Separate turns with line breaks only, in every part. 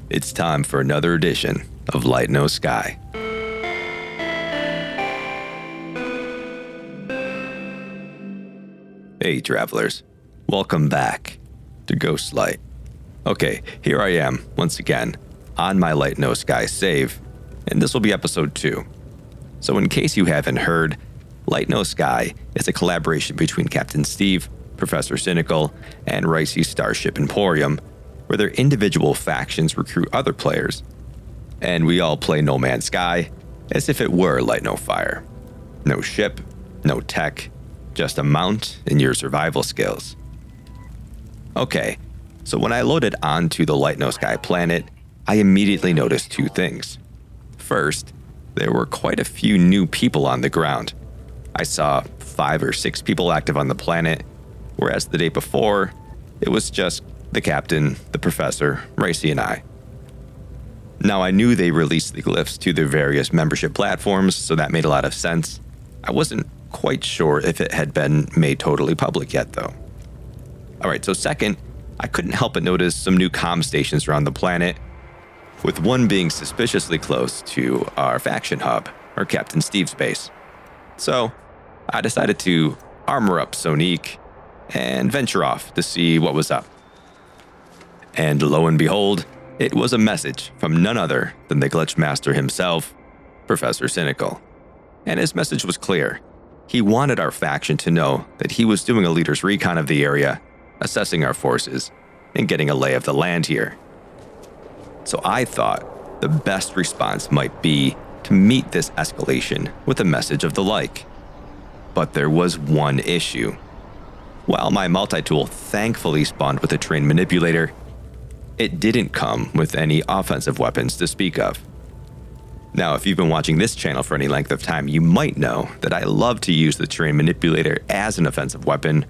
It's time for another edition of Light No Sky. Hey travelers, welcome back to Ghost Light. Okay, here I am, once again, on my Light No Sky save, and this will be episode 2. So in case you haven't heard, Light No Sky is a collaboration between Captain Steve, Professor Cynical, and Ricey's Starship Emporium, where their individual factions recruit other players, and we all play No Man's Sky as if it were Light No Fire. No ship, no tech, just a mount and your survival skills. Okay, so when I loaded onto the Light No Sky planet, I immediately noticed 2 things. First, there were quite a few new people on the ground. I saw 5 or 6 people active on the planet, whereas the day before, it was just the captain, the professor, Ricey, and I. Now, I knew they released the glyphs to their various membership platforms, so that made a lot of sense. I wasn't quite sure if it had been made totally public yet, though. Alright, so second, I couldn't help but notice some new comm stations around the planet, with one being suspiciously close to our faction hub, or Captain Steve's base. So, I decided to armor up Sonique and venture off to see what was up. And lo and behold, it was a message from none other than the glitch master himself, Professor Cynical. And his message was clear. He wanted our faction to know that he was doing a leader's recon of the area, assessing our forces, and getting a lay of the land here. So I thought the best response might be to meet this escalation with a message of the like. But there was one issue. While my multi-tool thankfully spawned with a trained manipulator, it didn't come with any offensive weapons to speak of. Now, if you've been watching this channel for any length of time, you might know that I love to use the trained manipulator as an offensive weapon,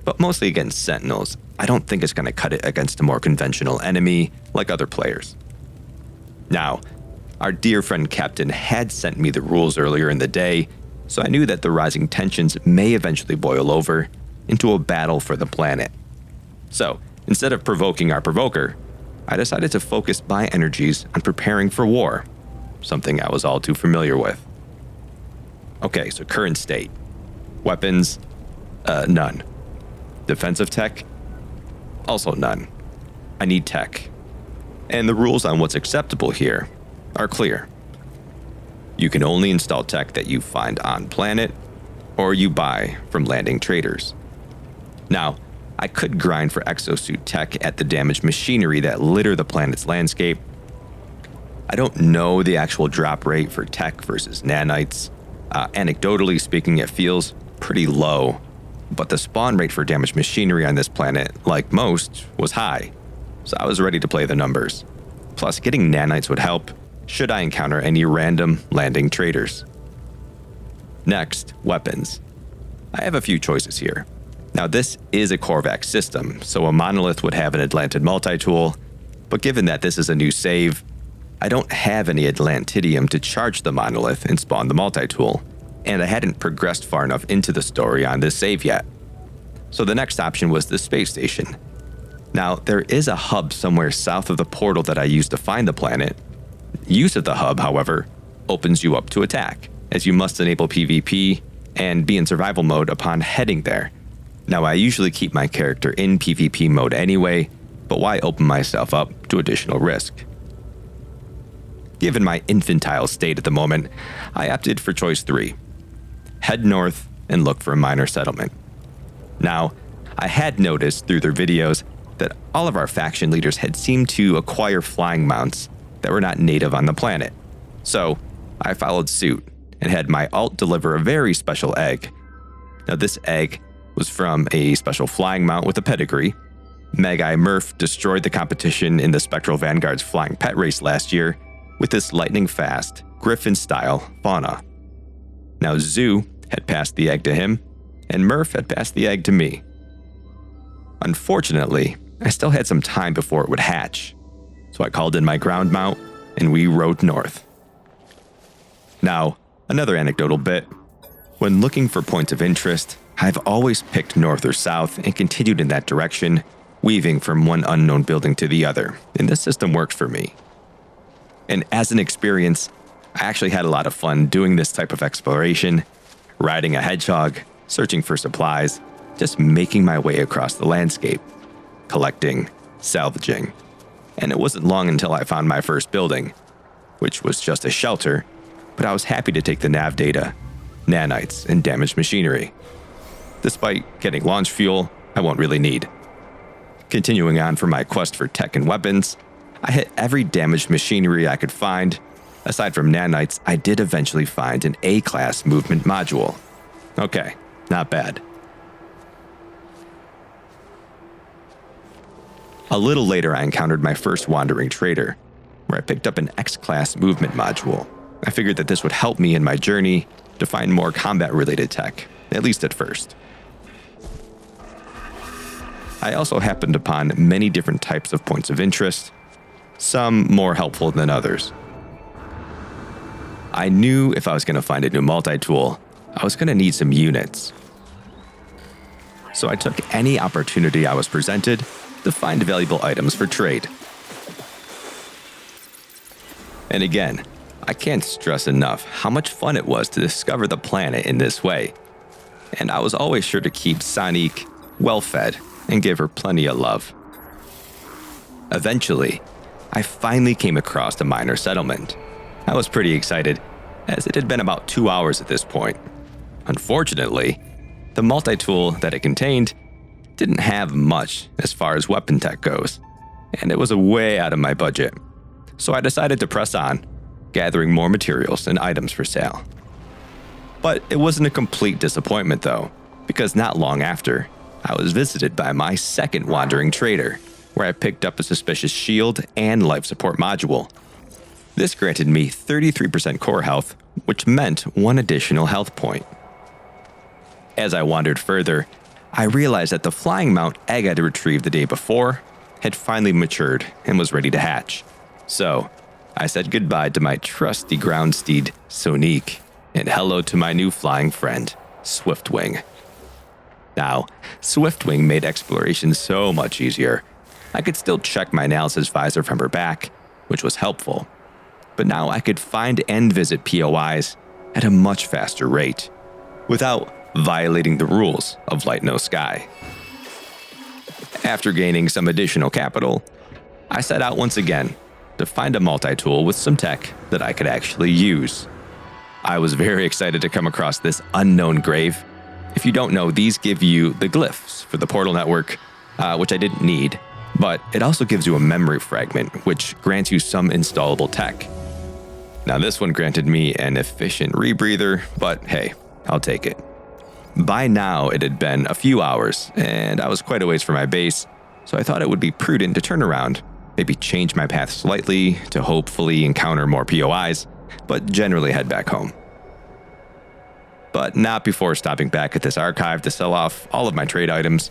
but mostly against sentinels. I don't think it's going to cut it against a more conventional enemy like other players. Now, our dear friend Captain had sent me the rules earlier in the day, so I knew that the rising tensions may eventually boil over into a battle for the planet. So, instead of provoking our provoker, I decided to focus my energies on preparing for war, something I was all too familiar with. Okay, so current state. Weapons, none. Defensive tech, also none. I need tech. And the rules on what's acceptable here are clear. You can only install tech that you find on planet, or you buy from landing traders. Now, I could grind for Exosuit tech at the damaged machinery that litter the planet's landscape. I don't know the actual drop rate for tech versus nanites. Anecdotally speaking, it feels pretty low, but the spawn rate for damaged machinery on this planet, like most, was high, so I was ready to play the numbers. Plus, getting nanites would help should I encounter any random landing traders. Next, weapons. I have a few choices here. Now, this is a Korvax system, so a monolith would have an Atlanted multi-tool, but given that this is a new save, I don't have any Atlantidium to charge the monolith and spawn the multi-tool, and I hadn't progressed far enough into the story on this save yet. So the next option was the space station. Now, there is a hub somewhere south of the portal that I used to find the planet. Use of the hub, however, opens you up to attack, as you must enable PvP and be in survival mode upon heading there. Now, I usually keep my character in PvP mode anyway, but why open myself up to additional risk? Given my infantile state at the moment, I opted for choice 3. Head north and look for a minor settlement. Now, I had noticed through their videos that all of our faction leaders had seemed to acquire flying mounts that were not native on the planet. So, I followed suit and had my alt deliver a very special egg. Now, this egg was from a special flying mount with a pedigree. Magi Murph destroyed the competition in the Spectral Vanguard's flying pet race last year with this lightning-fast, Griffin-style fauna. Now, Zoo had passed the egg to him, and Murph had passed the egg to me. Unfortunately, I still had some time before it would hatch, so I called in my ground mount, and we rode north. Now, another anecdotal bit. When looking for points of interest, I've always picked north or south and continued in that direction, weaving from one unknown building to the other, and this system worked for me. And as an experience, I actually had a lot of fun doing this type of exploration, riding a hedgehog, searching for supplies, just making my way across the landscape, collecting, salvaging. And it wasn't long until I found my first building, which was just a shelter, but I was happy to take the nav data, nanites, and damaged machinery. Despite getting launch fuel I won't really need. Continuing on for my quest for tech and weapons, I hit every damaged machinery I could find. Aside from nanites, I did eventually find an A-class movement module. Okay, not bad. A little later, I encountered my first wandering trader, where I picked up an X-class movement module. I figured that this would help me in my journey to find more combat-related tech, at least at first. I also happened upon many different types of points of interest, some more helpful than others. I knew if I was going to find a new multi-tool, I was going to need some units. So I took any opportunity I was presented to find valuable items for trade. And again, I can't stress enough how much fun it was to discover the planet in this way. And I was always sure to keep Cynical well-fed and give her plenty of love. Eventually, I finally came across a minor settlement. I was pretty excited, as it had been about 2 hours at this point. Unfortunately, the multi-tool that it contained didn't have much as far as weapon tech goes, and it was way out of my budget. So I decided to press on, gathering more materials and items for sale. But it wasn't a complete disappointment though, because not long after, I was visited by my second wandering trader, where I picked up a suspicious shield and life support module. This granted me 33% core health, which meant 1 additional health point. As I wandered further, I realized that the flying mount egg I had retrieved the day before had finally matured and was ready to hatch. So, I said goodbye to my trusty ground steed, Cynical, and hello to my new flying friend, Swiftwing. Now, Swiftwing made exploration so much easier. I could still check my analysis visor from her back, which was helpful. But now I could find and visit POIs at a much faster rate, without violating the rules of Light No Sky. After gaining some additional capital, I set out once again to find a multi-tool with some tech that I could actually use. I was very excited to come across this unknown grave. If you don't know, these give you the glyphs for the portal network, which I didn't need, but it also gives you a memory fragment, which grants you some installable tech. Now this one granted me an efficient rebreather, but hey, I'll take it. By now, it had been a few hours, and I was quite a ways from my base, so I thought it would be prudent to turn around, maybe change my path slightly to hopefully encounter more POIs, but generally head back home. But not before stopping back at this archive to sell off all of my trade items,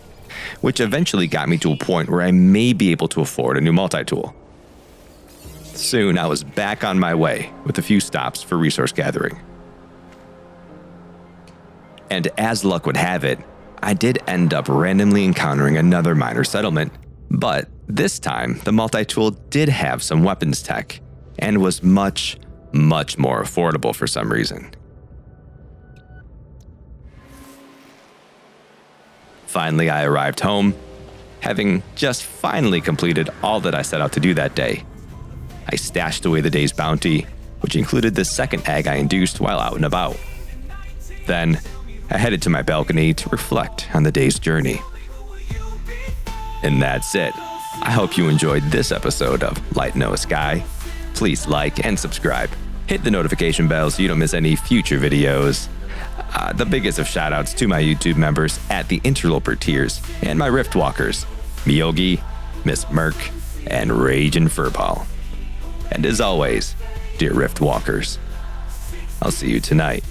which eventually got me to a point where I may be able to afford a new multi-tool. Soon, I was back on my way with a few stops for resource gathering. And as luck would have it, I did end up randomly encountering another minor settlement, but this time the multi-tool did have some weapons tech and was much, much more affordable for some reason. Finally, I arrived home, having just finally completed all that I set out to do that day. I stashed away the day's bounty, which included the second egg I induced while out and about. Then, I headed to my balcony to reflect on the day's journey. And that's it. I hope you enjoyed this episode of Light No Sky. Please like and subscribe. Hit the notification bell so you don't miss any future videos. The biggest of shoutouts to my YouTube members at the Interloper tiers and my Rift Walkers, Miyogi, Miss Merc, and Rage and Furball. And as always, dear Rift Walkers, I'll see you tonight.